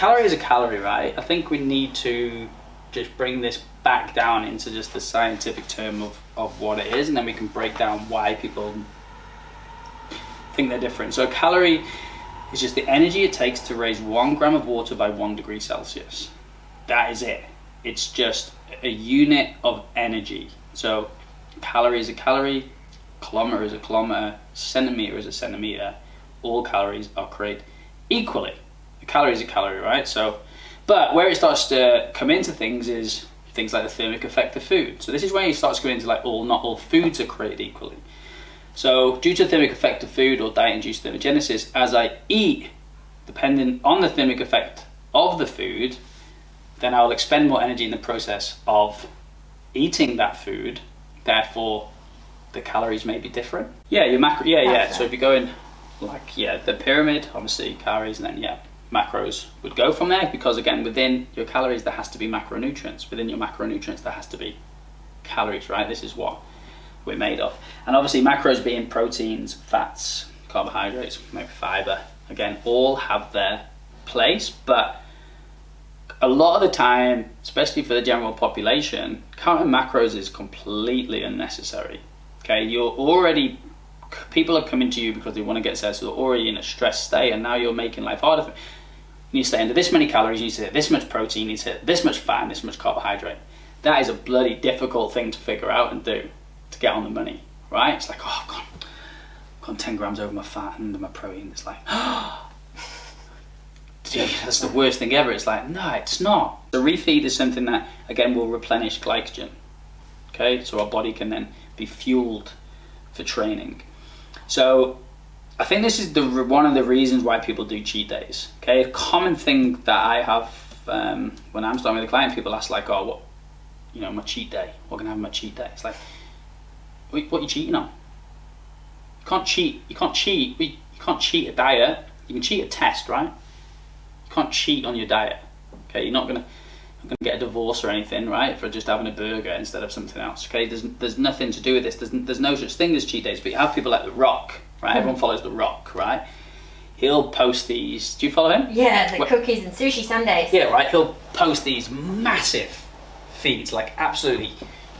calorie is a calorie, right? I think we need to just bring this back down into just the scientific term of what it is, and then we can break down why people think they're different. So a calorie is just the energy it takes to raise 1 gram of water by 1 degree Celsius. That is it. It's just a unit of energy. So calorie is a calorie, kilometer is a kilometer, centimeter is a centimeter. All calories are created equally. A calorie is a calorie, right? So, but where it starts to come into things is things like the thermic effect of food. So this is when it starts going into like not all foods are created equally. So due to the thermic effect of food or diet-induced thermogenesis, as I eat, depending on the thermic effect of the food, then I'll expend more energy in the process of eating that food. Therefore, the calories may be different. Yeah, your macro. Yeah. So if you go in, like the pyramid, obviously calories, and then macros would go from there, because again, within your calories there has to be macronutrients. Within your macronutrients there has to be calories, right? This is what we're made of. And obviously macros being proteins, fats, carbohydrates, maybe fiber, again, all have their place, but a lot of the time, especially for the general population, counting macros is completely unnecessary. Okay, people are coming to you because they want to get set, so they're already in a stress state, and now you're making life harder for them. You need to stay under this many calories, you need to hit this much protein, you need to hit this much fat and this much carbohydrate. That is a bloody difficult thing to figure out and do to get on the money, right? It's like, oh, I've gone 10 grams over my fat and my protein. It's like, that's the worst thing ever. It's like, no, it's not. The refeed is something that, again, will replenish glycogen. Okay, so our body can then be fueled for training. So I think this is one of the reasons why people do cheat days. Okay, a common thing that I have when I'm starting with a client, people ask like, oh, what, my cheat day. What can I have my cheat day? It's like, what are you cheating on? You can't cheat. You can't cheat a diet. You can cheat a test, right? You can't cheat on your diet. Okay, you're not gonna get a divorce or anything, right, for just having a burger instead of something else. Okay, there's nothing to do with this. There's no such thing as cheat days. But you have people like The Rock, right? Everyone follows The Rock, right? He'll post these. Do you follow him? Yeah, the cookies and sushi sundaes. Yeah, right. He'll post these massive feeds, like absolutely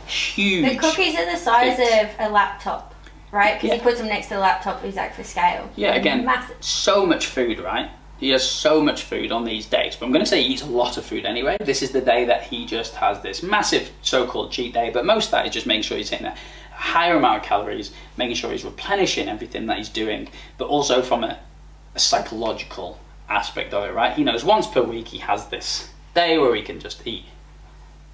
huge. The cookies are the size of a laptop, right? Because he puts them next to the laptop exactly for scale. Yeah, again, massive. So much food, right? He has so much food on these days, but I'm going to say he eats a lot of food anyway. This is the day that he just has this massive so-called cheat day, but most of that is just making sure he's hitting a higher amount of calories, making sure he's replenishing everything that he's doing, but also from a psychological aspect of it, right? He knows once per week he has this day where he can just eat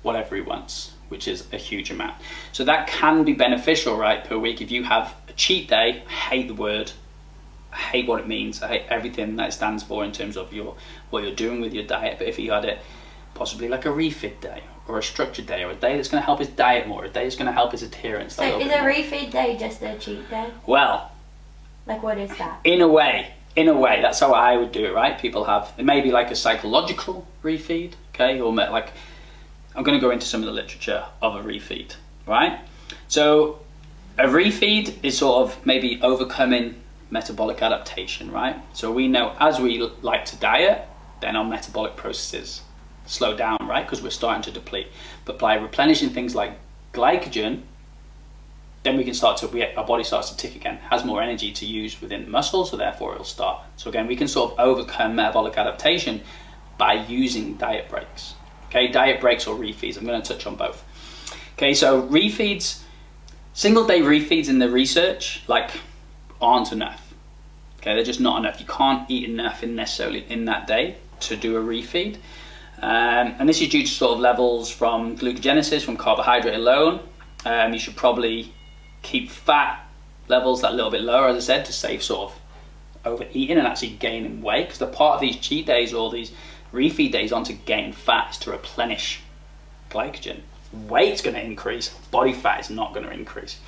whatever he wants, which is a huge amount. So that can be beneficial, right, per week. If you have a cheat day, I hate the word, I hate what it means, I hate everything that it stands for in terms of what you're doing with your diet. But if you had it possibly like a refeed day or a structured day, or a day that's going to help his diet more, a day that's going to help his adherence. So is a refeed day just a cheat day? Well, like what is that? In a way, that's how I would do it, right? People have, it may be like a psychological refeed, okay, or like, I'm going to go into some of the literature of a refeed, right? So a refeed is sort of maybe overcoming metabolic adaptation, right? So we know as we like to diet, then our metabolic processes slow down, right? Because we're starting to deplete. But by replenishing things like glycogen, then we can our body starts to tick again, has more energy to use within the muscle, so therefore it'll start. So again, we can sort of overcome metabolic adaptation by using diet breaks. Okay, diet breaks or refeeds. I'm going to touch on both. Okay, so refeeds, single day refeeds in the research, like, aren't enough. Okay, they're just not enough. You can't eat enough necessarily in that day to do a refeed. And this is due to sort of levels from glucogenesis, from carbohydrate alone. You should probably keep fat levels that little bit lower, as I said, to save sort of overeating and actually gaining weight, because the part of these cheat days or these refeed days aren't to gain fat, it's to replenish glycogen. Weight's going to increase, body fat is not going to increase.